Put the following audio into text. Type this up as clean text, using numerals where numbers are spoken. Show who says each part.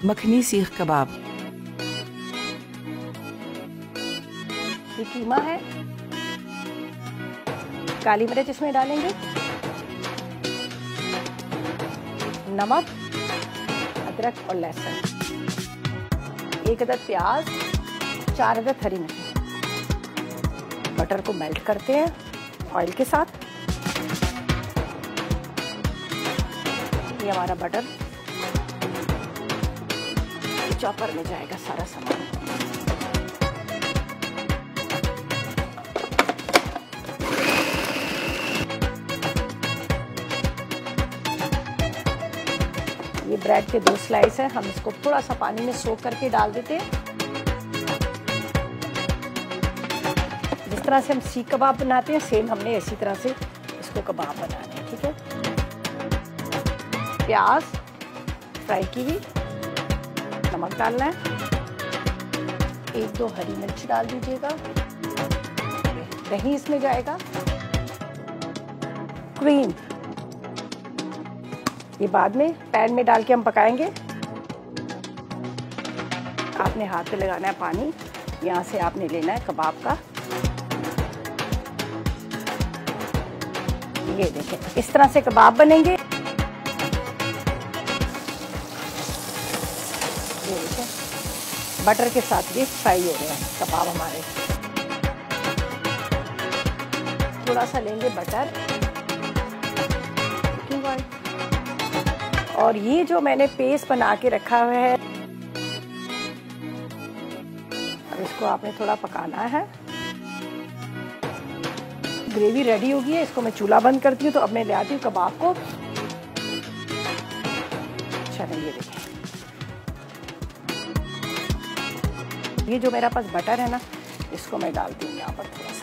Speaker 1: मखनी सीख कबाब।
Speaker 2: ये कीमा है, काली मिर्च इसमें डालेंगे, नमक, अदरक और लहसुन, 1 अदद प्याज, 4 अदद हरी मिर्च। बटर को मेल्ट करते हैं ऑयल के साथ। ये हमारा बटर चॉपर में जाएगा सारा सामान। ये ब्रेड के 2 स्लाइस हैं, हम इसको थोड़ा सा पानी में सोक करके डाल देते हैं। जिस तरह से हम सीख कबाब बनाते हैं सेम हमने इसी तरह से इसको कबाब बनाने हैं। ठीक है, प्याज फ्राई की हुई, नमक डालना है, 1-2 हरी मिर्च डाल दीजिएगा, दही इसमें जाएगा, क्रीम ये बाद में पैन में डाल के हम पकाएंगे। आपने हाथ पे लगाना है पानी, यहाँ से आपने लेना है कबाब का। ये देखें, इस तरह से कबाब बनेंगे। ये देखें, बटर के साथ ये फ्राई हो रहे हैं कबाब हमारे। थोड़ा सा लेंगे बटर, कुकिंग ऑयल, और ये जो मैंने पेस्ट बना के रखा हुआ है, अब इसको आपने थोड़ा पकाना है। ग्रेवी रेडी हो गई है, इसको मैं चूल्हा बंद करती हूँ। तो अब मैं ले आती हूँ कबाब को। अच्छा नहीं, ये देखिए, ये जो मेरा पास बटर है ना, इसको मैं डालती हूँ यहाँ पर थोड़ा सा।